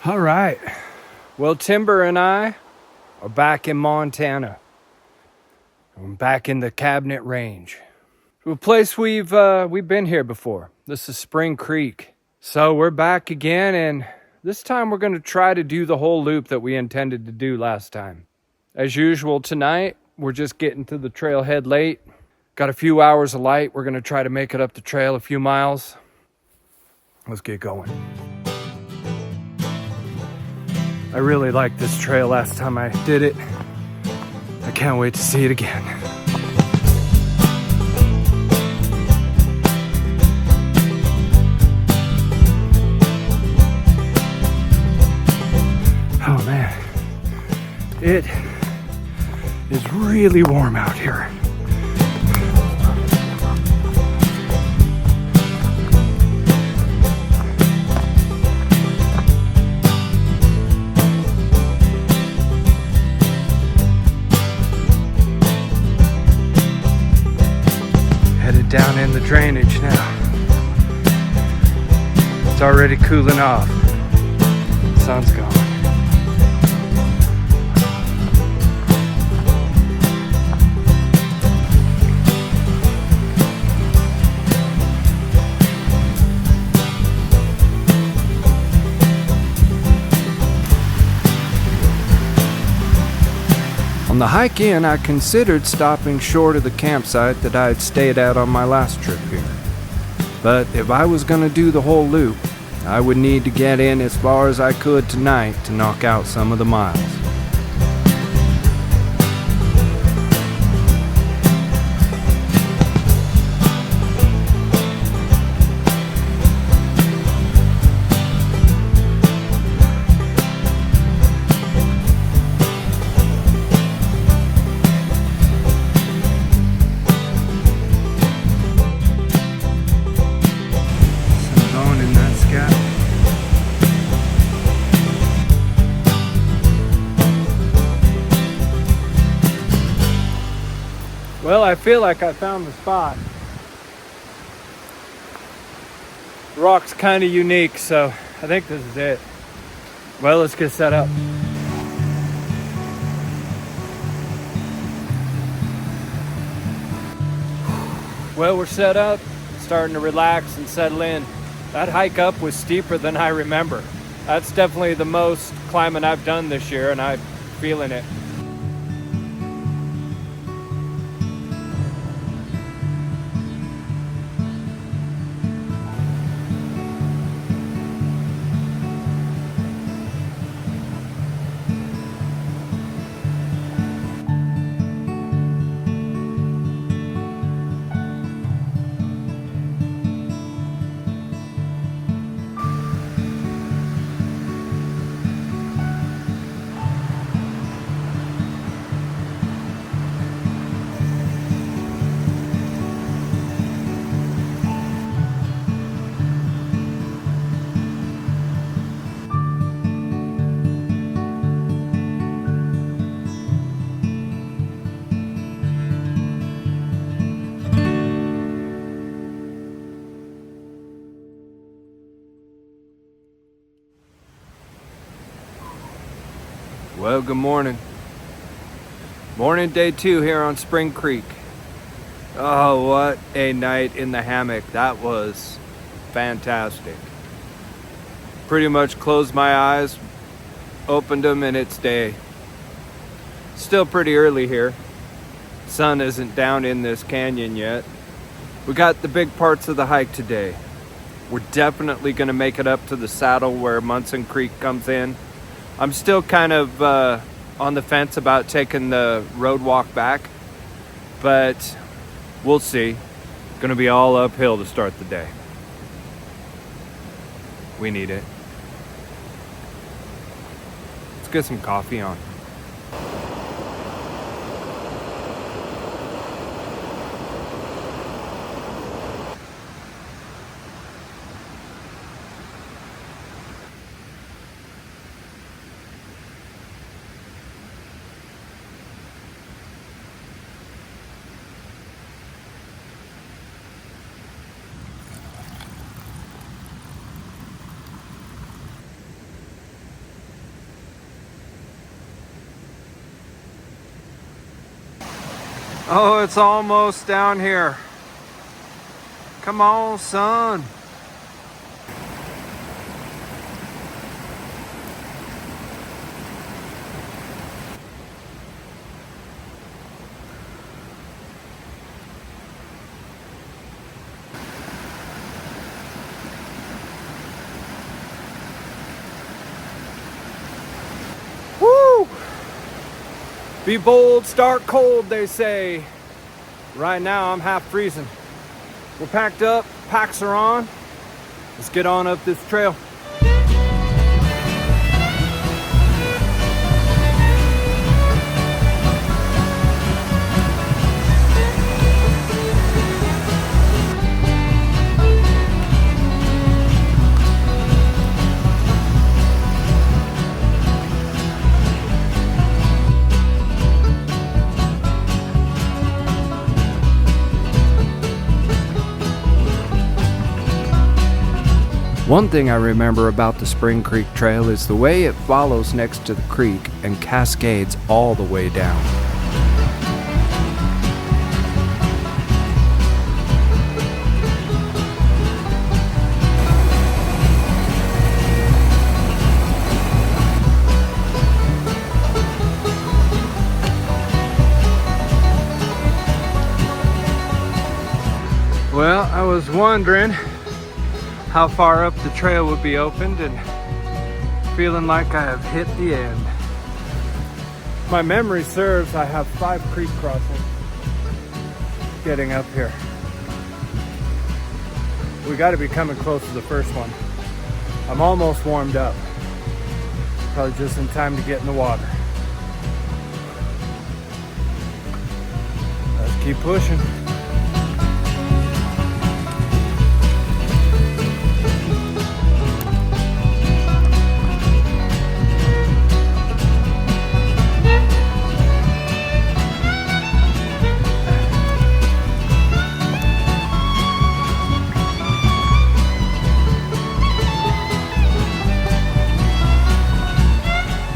All right. Well, Timber and I are back in Montana. I'm back in the Cabinet Range. A place we've been here before. This is Spring Creek. So we're back again, and this time we're going to try to do the whole loop that we intended to do last time. As usual tonight, we're just getting to the trailhead late. Got a few hours of light. We're going to try to make it up the trail a few miles. Let's get going. I really liked this trail last time I did it. I can't wait to see it again. Oh man, it is really warm out here. Headed down in the drainage now. It's already cooling off. Sun's gone. On the hike in, I considered stopping short of the campsite that I had stayed at on my last trip here. But if I was going to do the whole loop, I would need to get in as far as I could tonight to knock out some of the miles. Well, I feel like I found the spot. The rock's kind of unique, so I think this is it. Well, let's get set up. Well, we're set up, starting to relax and settle in. That hike up was steeper than I remember. That's definitely the most climbing I've done this year, and I'm feeling it. Well, good morning. Morning day 2 here on Spring Creek. Oh, what a night in the hammock. That was fantastic. Pretty much closed my eyes, opened them, and it's day. Still pretty early here. Sun isn't down in this canyon yet. We got the big parts of the hike today. We're definitely going to make it up to the saddle where Munson Creek comes in. I'm still kind of on the fence about taking the road walk back, but we'll see. Gonna be all uphill to start the day. We need it. Let's get some coffee on. Oh, it's almost down here. Come on, son. Woo! Be bold, start cold, they say. Right now, I'm half freezing. We're packed up, packs are on. Let's get on up this trail. One thing I remember about the Spring Creek Trail is the way it follows next to the creek and cascades all the way down. Well, I was wondering how far up the trail would be opened and feeling like I have hit the end. My memory serves, I have 5 creek crossings getting up here. We got to be coming close to the first one. I'm almost warmed up. Probably just in time to get in the water. Let's keep pushing.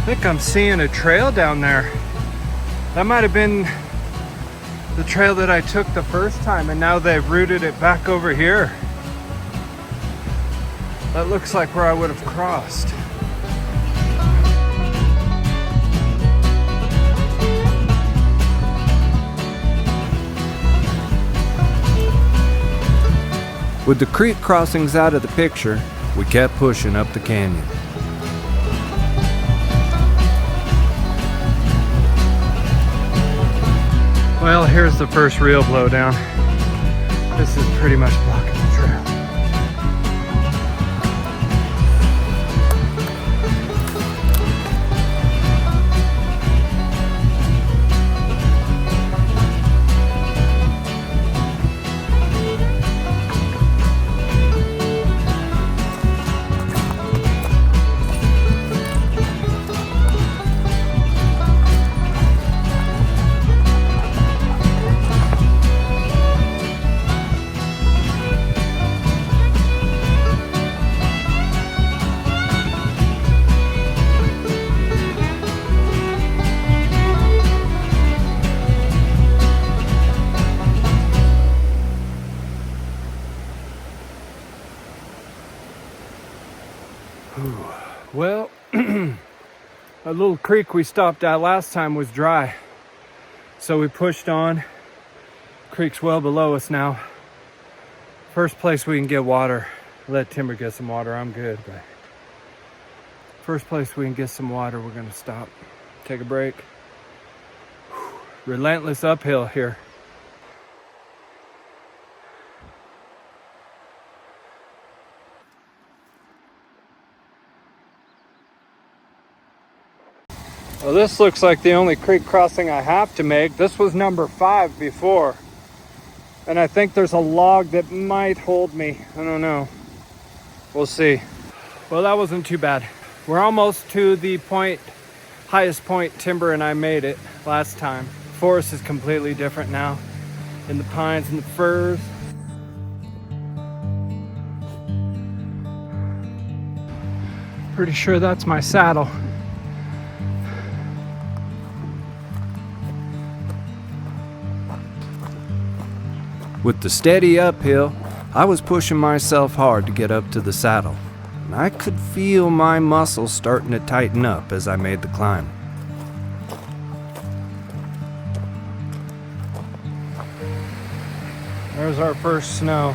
I think I'm seeing a trail down there. That might have been the trail that I took the first time, and now they've routed it back over here. That looks like where I would have crossed. With the creek crossings out of the picture, we kept pushing up the canyon. Well, here's the first real blowdown. This is pretty much blocking the trail. Well, a little creek we stopped at last time was dry, so we pushed on. Creek's well below us now. First place we can get water. Let Timber get some water, I'm good, but first place we can get some water, we're gonna stop, take a break. Relentless uphill here. Well, this looks like the only creek crossing I have to make. This was number 5 before. And I think there's a log that might hold me. I don't know. We'll see. Well, that wasn't too bad. We're almost to the highest point Timber and I made it last time. Forest is completely different now. In the pines and the firs. Pretty sure that's my saddle. With the steady uphill, I was pushing myself hard to get up to the saddle, and I could feel my muscles starting to tighten up as I made the climb. There's our first snow.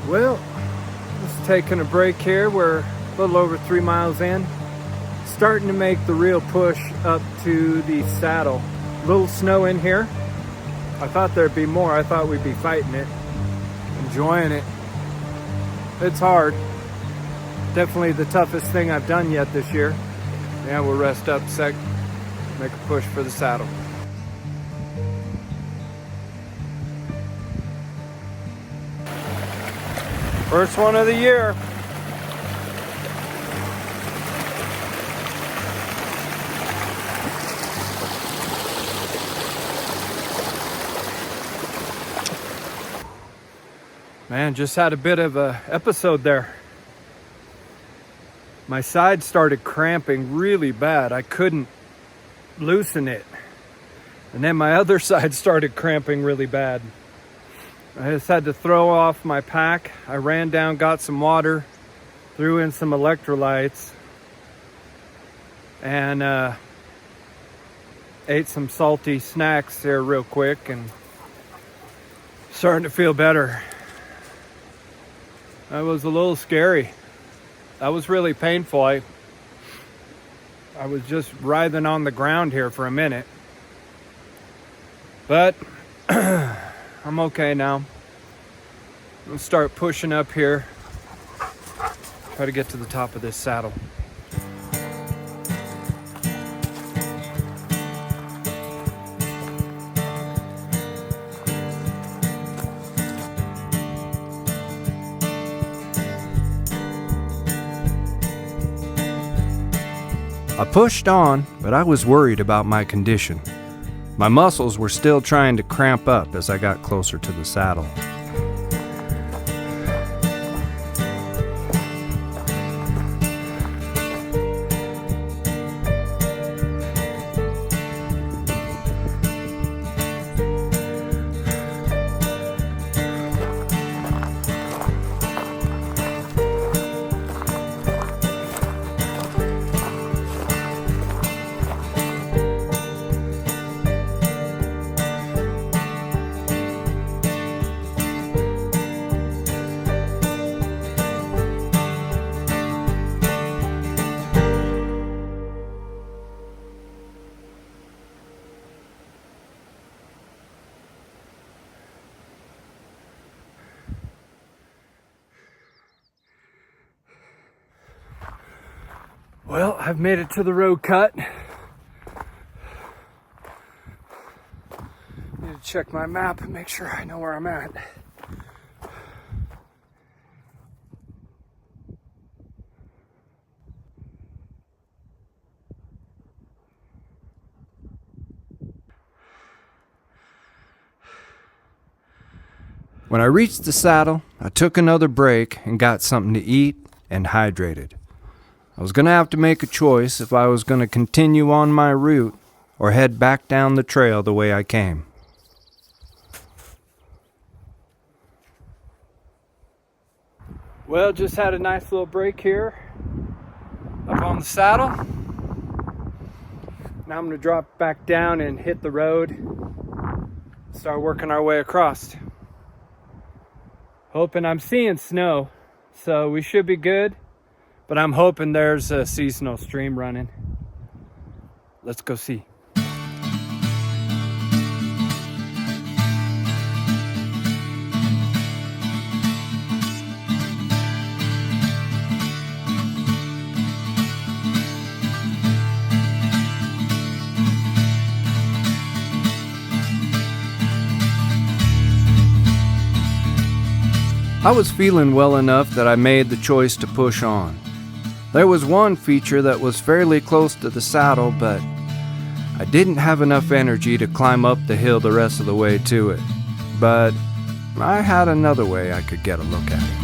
Well, just taking a break here. We're a little over 3 miles in. Starting to make the real push up to the saddle. A little snow in here. I thought there'd be more. I thought we'd be fighting it. Enjoying it. It's hard. Definitely the toughest thing I've done yet this year. Yeah, we'll rest up a sec. Make a push for the saddle. First one of the year. Man, just had a bit of a episode there. My side started cramping really bad. I couldn't loosen it. And then my other side started cramping really bad. I just had to throw off my pack. I ran down, got some water, threw in some electrolytes, and ate some salty snacks there real quick, and starting to feel better. That was a little scary. That was really painful. I was just writhing on the ground here for a minute. But I'm okay now. I'll start pushing up here. Try to get to the top of this saddle. I pushed on, but I was worried about my condition. My muscles were still trying to cramp up as I got closer to the saddle. Well, I've made it to the road cut. Need to check my map and make sure I know where I'm at. When I reached the saddle, I took another break and got something to eat and hydrated. I was going to have to make a choice if I was going to continue on my route or head back down the trail the way I came. Well, just had a nice little break here up on the saddle. Now I'm going to drop back down and hit the road, start working our way across. Hoping I'm seeing snow, so we should be good. But I'm hoping there's a seasonal stream running. Let's go see. I was feeling well enough that I made the choice to push on. There was one feature that was fairly close to the saddle, but I didn't have enough energy to climb up the hill the rest of the way to it. But I had another way I could get a look at it.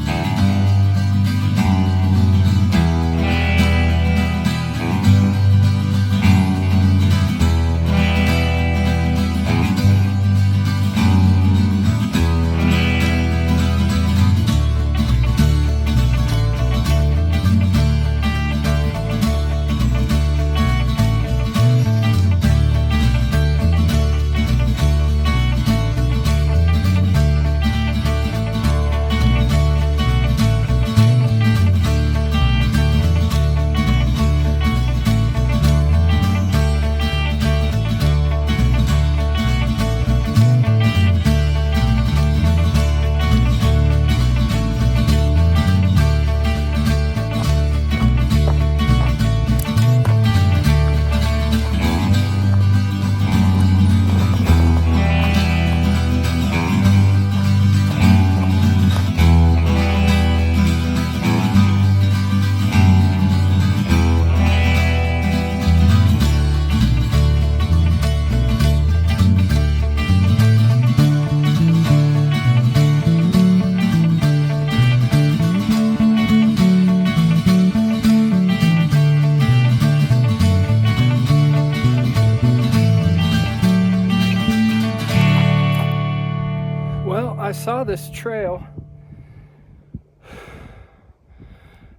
saw this trail,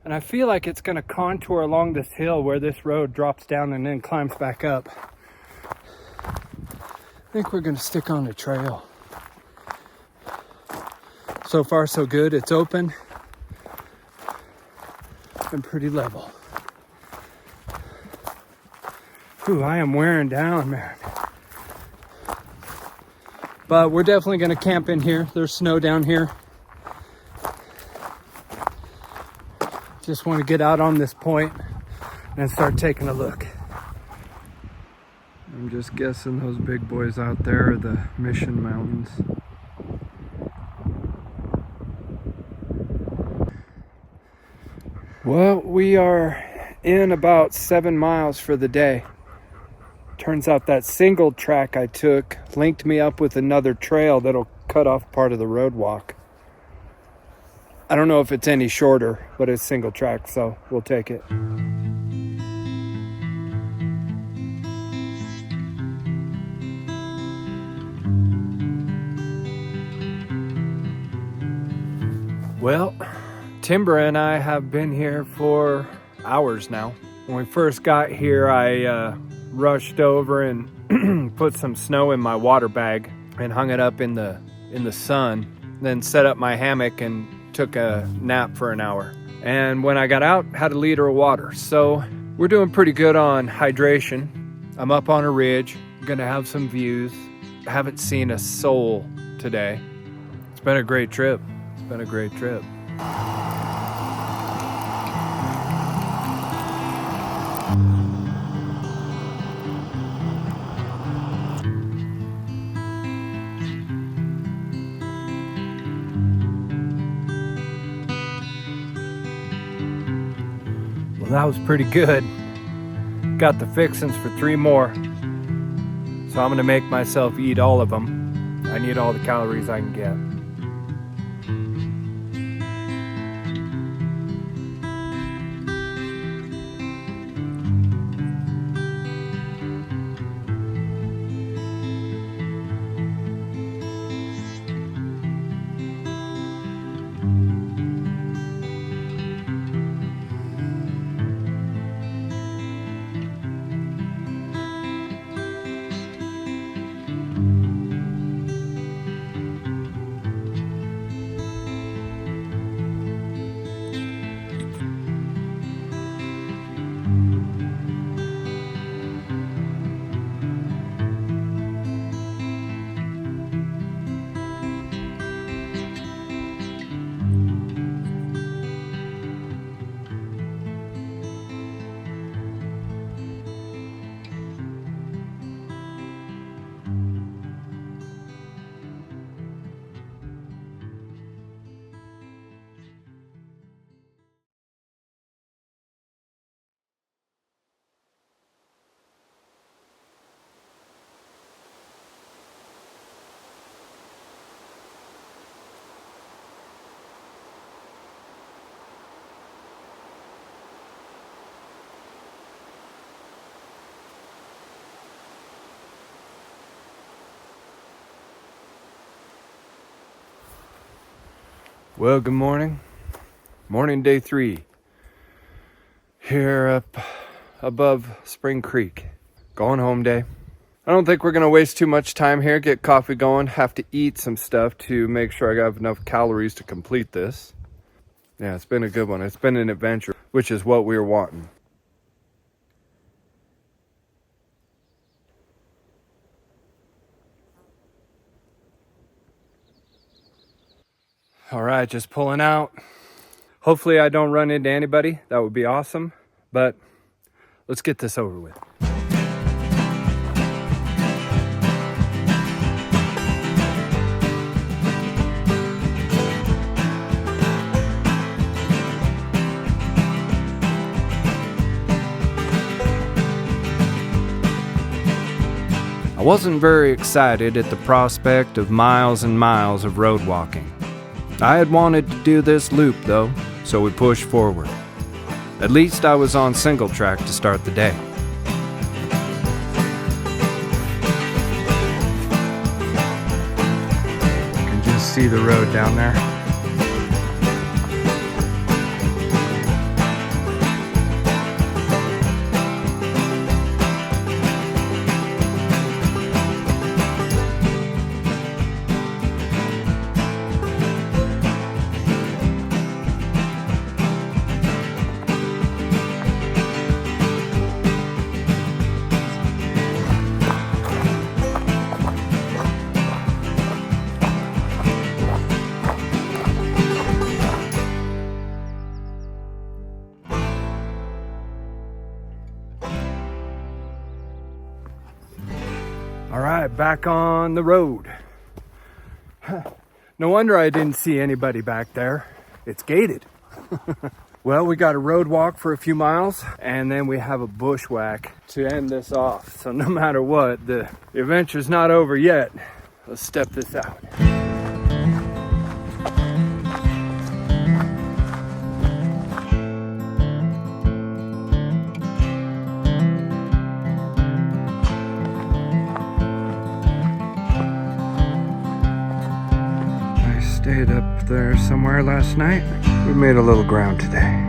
and I feel like it's gonna contour along this hill where this road drops down and then climbs back up. I think we're gonna stick on the trail. So far so good, it's open and pretty level. Ooh, I am wearing down, man. But we're definitely gonna camp in here. There's snow down here. Just want to get out on this point and start taking a look. I'm just guessing those big boys out there are the Mission Mountains. Well, we are in about 7 miles for the day. Turns out that single track I took linked me up with another trail that'll cut off part of the road walk. I don't know if it's any shorter, but it's single track, so we'll take it. Well, Timber and I have been here for hours now. When we first got here, I rushed over and put some snow in my water bag and hung it up in the sun, then set up my hammock and took a nap for an hour. And when I got out, had a liter of water. So we're doing pretty good on hydration. I'm up on a ridge, gonna have some views. Haven't seen a soul today. It's been a great trip. It's been a great trip. Well, that was pretty good. Got the fixins for 3 more. So I'm gonna make myself eat all of them. I need all the calories I can get. Well, good morning. Morning day 3. Here up above Spring Creek. Going home day. I don't think we're going to waste too much time here. Get coffee going. Have to eat some stuff to make sure I have enough calories to complete this. Yeah, it's been a good one. It's been an adventure, which is what we were wanting. All right, just pulling out. Hopefully I don't run into anybody. That would be awesome. But let's get this over with. I wasn't very excited at the prospect of miles and miles of road walking. I had wanted to do this loop though, so we pushed forward. At least I was on single track to start the day. You can just see the road down there. All right, back on the road. No wonder I didn't see anybody back there. It's gated. Well, we got a road walk for a few miles, and then we have a bushwhack to end this off. So no matter what, the adventure's not over yet. Let's step this out. Stayed up there somewhere last night. We made a little ground today.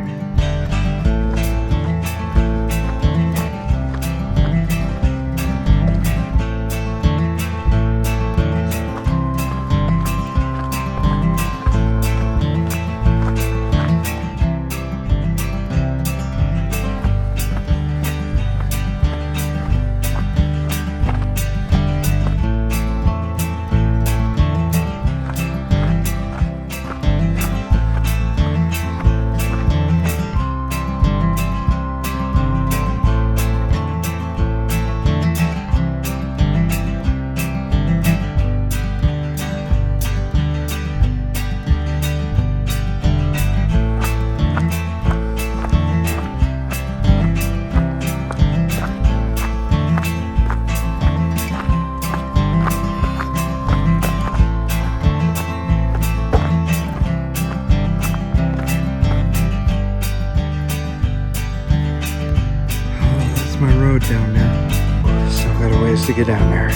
My road down there. Still got a ways to get down there.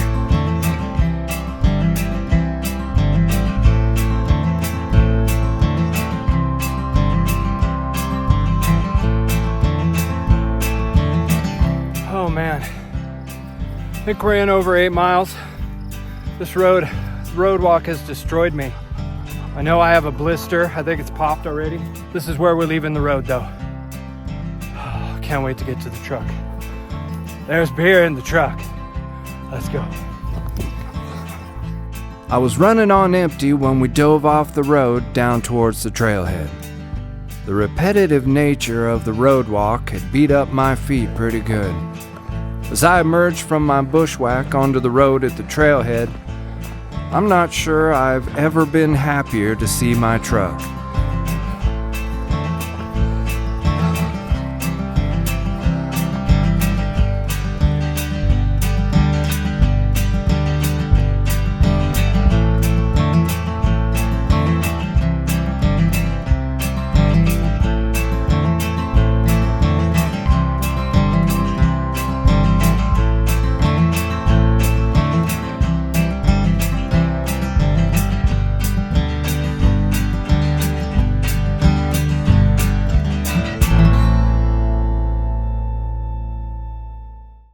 Oh man, I think we're in over 8 miles. This road walk has destroyed me. I know I have a blister. I think it's popped already. This is where we're leaving the road though. Can't wait to get to the truck. There's beer in the truck. Let's go. I was running on empty when we dove off the road down towards the trailhead. The repetitive nature of the road walk had beat up my feet pretty good. As I emerged from my bushwhack onto the road at the trailhead, I'm not sure I've ever been happier to see my truck.